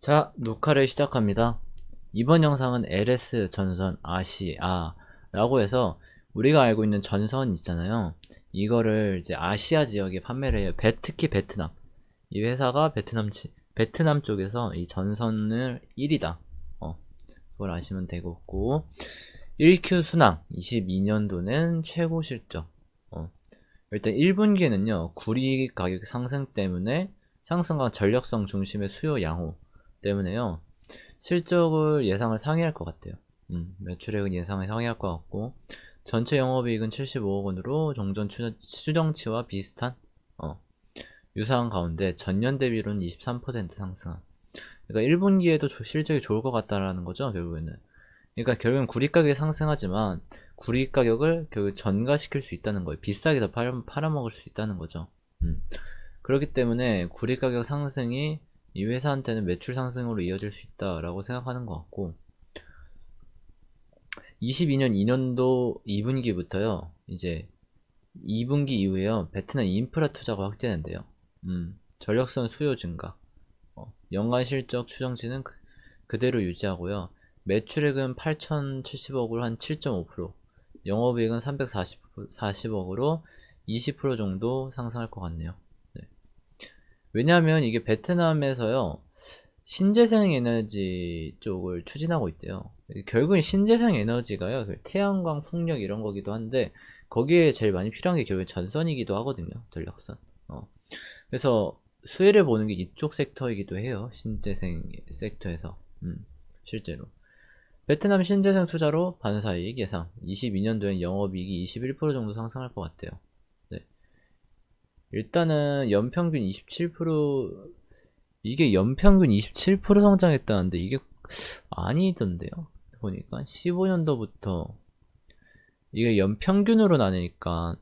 자, 녹화를 시작합니다. 이번 영상은 LS 전선 아시아라고 해서 우리가 알고 있는 전선 있잖아요. 이거를 이제 아시아 지역에 판매를 해요. 특히 베트남. 이 회사가 베트남 쪽에서 이 전선을 1위다. 그걸 아시면 되겠고, 1Q 순항 22년도는 최고 실적. 일단 1분기는요, 구리 가격 상승 때문에 상승과 전력성 중심의 수요 양호 때문에요, 실적을 예상을 상회할 것 같아요. 매출액은 예상을 상회할 것 같고, 전체 영업이익은 75억 원으로 종전 추정치와 비슷한 유사한 가운데 전년 대비로는 23% 상승한. 그러니까 1분기에도 실적이 좋을 것 같다라는 거죠, 결국에는. 그러니까 결국엔 구리 가격이 상승하지만 구리 가격을 결국 전가시킬 수 있다는 거예요. 비싸게 더 팔아먹을 수 있다는 거죠. 그렇기 때문에 구리 가격 상승이 이 회사한테는 매출 상승으로 이어질 수 있다라고 생각하는 것 같고, 22년 2년도 2분기부터요, 이제 2분기 이후에요, 베트남 인프라 투자가 확대된대요. 전력선 수요 증가, 연간 실적 추정치는 그대로 유지하고요. 매출액은 8,070억으로 한 7.5%, 영업이익은 340억으로 20% 정도 상승할 것 같네요. 네. 왜냐하면 이게 베트남에서요, 신재생 에너지 쪽을 추진하고 있대요. 결국엔 신재생 에너지가요, 태양광, 풍력 이런 거기도 한데, 거기에 제일 많이 필요한 게 결국엔 전선이기도 하거든요. 전력선. 그래서 수혜를 보는 게 이쪽 섹터이기도 해요. 신재생 섹터에서. 실제로. 베트남 신재생 투자로 반사이익 예상. 22년도엔 영업이익이 21% 정도 상승할 것 같아요. 네. 일단은 연평균 27%, 이게 연평균 27% 성장했다는데 이게 아니던데요. 보니까 15년도부터 이게 연평균으로 나뉘니까,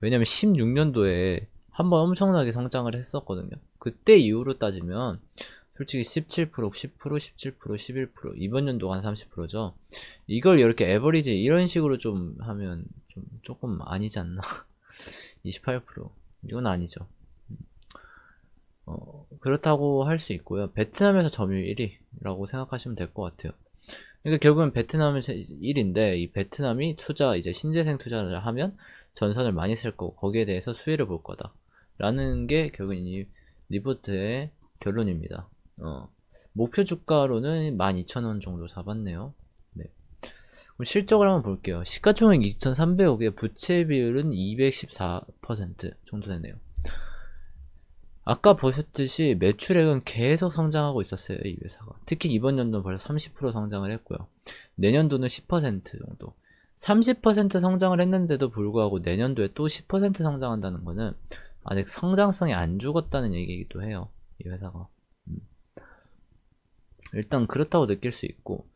왜냐면 16년도에 한번 엄청나게 성장을 했었거든요. 그때 이후로 따지면 솔직히 17%, 10%, 17%, 11%, 이번 연도가 한 30%죠. 이걸 이렇게 에버리지 이런 식으로 좀 하면 좀 조금 아니지 않나? 28%. 이건 아니죠. 그렇다고 할 수 있고요. 베트남에서 점유율 1위라고 생각하시면 될 것 같아요. 그러니까 결국은 베트남은 1인데, 이 베트남이 이제 신재생 투자를 하면 전선을 많이 쓸 거고, 거기에 대해서 수혜를 볼 거다 라는 게 결국은 이 리포트의 결론입니다. 목표 주가로는 12,000원 정도 잡았네요. 네. 그럼 실적을 한번 볼게요. 시가총액 2,300억에 부채 비율은 214% 정도 되네요. 아까 보셨듯이 매출액은 계속 성장하고 있었어요, 이 회사가. 특히 이번 연도는 벌써 30% 성장을 했고요. 내년도는 10% 정도. 30% 성장을 했는데도 불구하고 내년도에 또 10% 성장한다는 거는 아직 성장성이 안 죽었다는 얘기이기도 해요, 이 회사가. 일단 그렇다고 느낄 수 있고,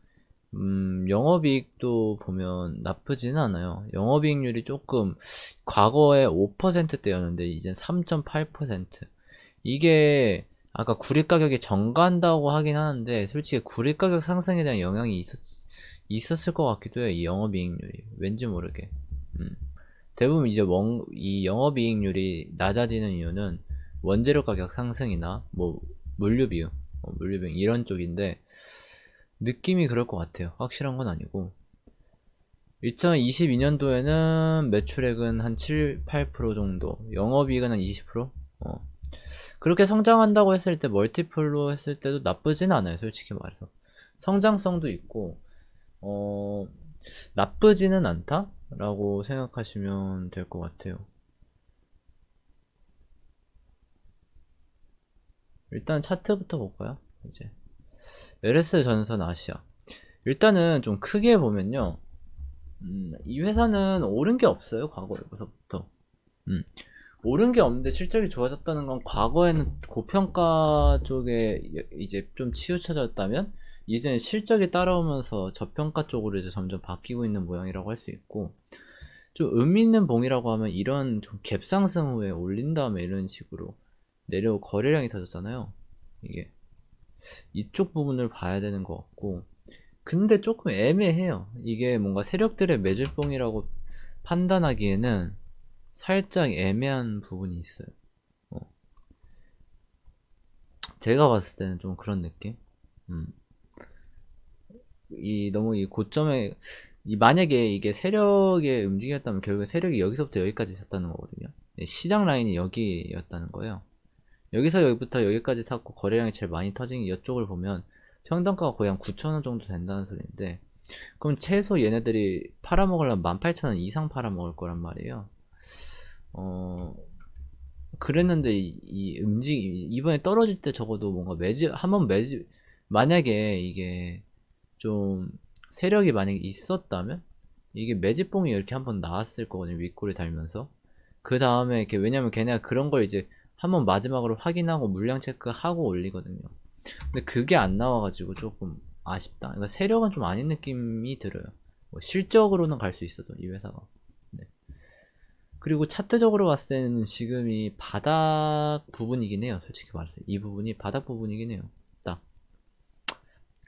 영업이익도 보면 나쁘지는 않아요. 영업이익률이 조금, 과거에 5%대였는데 이젠 3.8%. 이게 아까 구리 가격이 정가한다고 하긴 하는데, 솔직히 구리 가격 상승에 대한 영향이 있었을 것 같기도 해요. 이 영업이익률이 왠지 모르게. 대부분 이제 이 영업이익률이 낮아지는 이유는 원재료 가격 상승이나 뭐 물류 비용, 물류 비용 이런 쪽인데, 느낌이 그럴 것 같아요. 확실한 건 아니고. 2022년도에는 매출액은 한 7, 8% 정도, 영업이익은 한 20%? 그렇게 성장한다고 했을 때, 멀티플로 했을 때도 나쁘진 않아요, 솔직히 말해서. 성장성도 있고, 어, 나쁘지는 않다라고 생각하시면 될 것 같아요. 일단 차트부터 볼까요? 이제 LS 전선 아시아. 일단은 좀 크게 보면요, 이 회사는 오른 게 없어요, 과거에서부터. 음, 오른 게 없는데 실적이 좋아졌다는 건, 과거에는 고평가 쪽에 이제 좀 치우쳐졌다면 이제는 실적이 따라오면서 저평가 쪽으로 이제 점점 바뀌고 있는 모양이라고 할 수 있고, 좀 의미 있는 봉이라고 하면 이런 좀 갭상승 후에 올린 다음에 이런 식으로 내려 거래량이 터졌잖아요. 이게 이쪽 부분을 봐야 되는 것 같고, 근데 조금 애매해요. 이게 뭔가 세력들의 매질봉이라고 판단하기에는 살짝 애매한 부분이 있어요. 제가 봤을 때는 좀 그런 느낌? 음. 너무 이 고점에 만약에 이게 세력의 움직임이었다면 결국에 세력이 여기서부터 여기까지 탔다는 거거든요. 시장 라인이 여기였다는 거예요. 여기서 여기부터 여기까지 탔고 거래량이 제일 많이 터진 이쪽을 보면 평단가가 거의 한 9,000원 정도 된다는 소리인데, 그럼 최소 얘네들이 팔아먹으려면 18,000원 이상 팔아먹을 거란 말이에요. 그랬는데 이번에 떨어질 때 적어도 뭔가 한번 만약에 이게 좀 세력이 만약에 있었다면 이게 매집봉이 이렇게 한번 나왔을 거거든요. 윗골이 달면서. 그 다음에 이렇게, 왜냐면 걔네가 그런 걸 이제 한번 마지막으로 확인하고 물량 체크하고 올리거든요. 근데 그게 안 나와가지고 조금 아쉽다. 그러니까 세력은 좀 아닌 느낌이 들어요. 뭐 실적으로는 갈 수 있어도 이 회사가. 네. 그리고 차트적으로 봤을 때는 지금이 바닥 부분이긴 해요. 솔직히 말해서 이 부분이 바닥 부분이긴 해요. 딱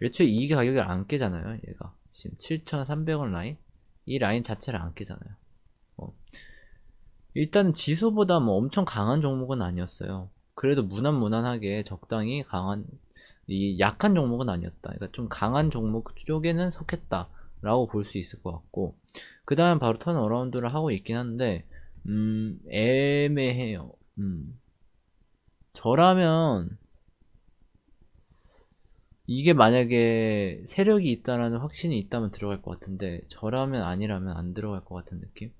애초에 이 가격을 안 깨잖아요. 얘가 지금 7,300원 라인, 이 라인 자체를 안 깨잖아요. 일단은 지수보다 뭐 엄청 강한 종목은 아니었어요. 그래도 무난무난하게 적당히 강한, 이 약한 종목은 아니었다. 그러니까 좀 강한 종목 쪽에는 속했다 라고 볼 수 있을 것 같고, 그 다음 바로 턴어라운드를 하고 있긴 한데 애매해요. 저라면 이게 만약에 세력이 있다라는 확신이 있다면 들어갈 것 같은데, 저라면 아니라면 안 들어갈 것 같은 느낌?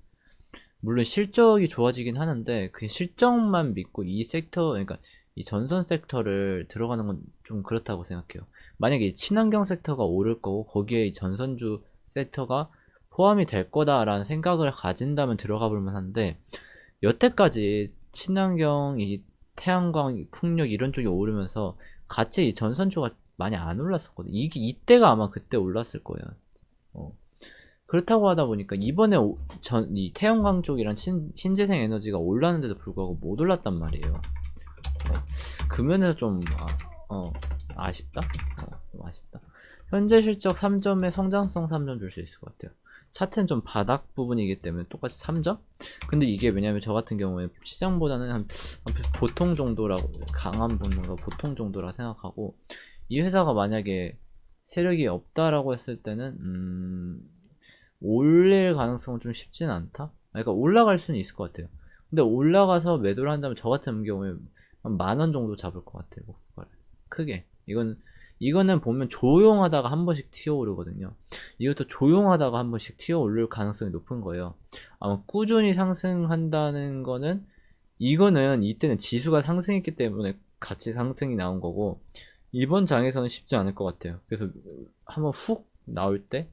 물론 실적이 좋아지긴 하는데 그 실적만 믿고 이 섹터, 그러니까 이 전선 섹터를 들어가는 건 좀 그렇다고 생각해요. 만약에 이 친환경 섹터가 오를 거고 거기에 이 전선주 섹터가 포함이 될 거다라는 생각을 가진다면 들어가 볼 만한데, 여태까지 친환경, 이 태양광, 풍력 이런 쪽이 오르면서 같이 이 전선주가 많이 안 올랐었거든. 이때가 아마 그때 올랐을 거예요. 그렇다고 하다 보니까 이번에 이 태양광 쪽이랑 신재생 에너지가 올랐는데도 불구하고 못 올랐단 말이에요. 그 면에서 좀 아쉽다. 좀 아쉽다. 현재 실적 3점에 성장성 3점 줄 수 있을 것 같아요. 차트는 좀 바닥 부분이기 때문에 똑같이 3점? 근데 이게 왜냐면 저 같은 경우에 시장보다는 한 보통 정도라고, 강한 분노가 보통 정도라 생각하고, 이 회사가 만약에 세력이 없다라고 했을 때는 올릴 가능성은 좀 쉽진 않다? 그러니까 올라갈 수는 있을 것 같아요. 근데 올라가서 매도를 한다면 저 같은 경우에 한 10,000원 정도 잡을 것 같아요. 목표가를. 크게. 이거는 보면 조용하다가 한 번씩 튀어오르거든요. 이것도 조용하다가 한 번씩 튀어오를 가능성이 높은 거예요. 아마 꾸준히 상승한다는 거는, 이거는 이때는 지수가 상승했기 때문에 같이 상승이 나온 거고, 이번 장에서는 쉽지 않을 것 같아요. 그래서 한번 훅 나올 때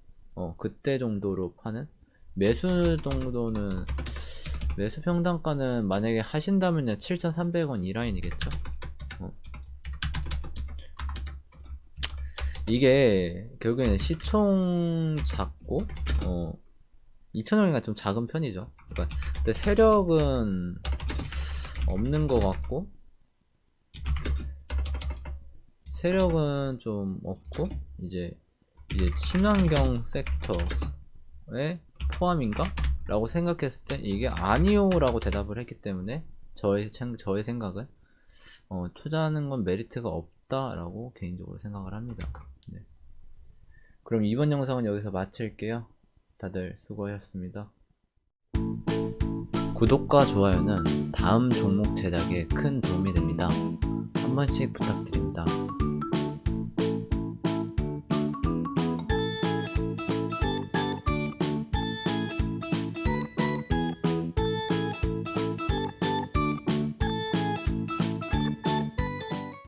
그때 정도로 파는, 매수 정도는, 매수 평단가는 만약에 하신다면요 7,300원 이 라인이겠죠. 이게 결국에는 시총 작고 2,000원이니까 좀 작은 편이죠. 그러니까 근데 세력은 없는 것 같고, 세력은 좀 없고, 이제 친환경 섹터에 포함인가? 라고 생각했을 때 이게 아니요 라고 대답을 했기 때문에 저의 생각은 투자하는 건 메리트가 없다 라고 개인적으로 생각을 합니다. 네. 그럼 이번 영상은 여기서 마칠게요. 다들 수고하셨습니다. 구독과 좋아요는 다음 종목 제작에 큰 도움이 됩니다. 한 번씩 부탁드립니다.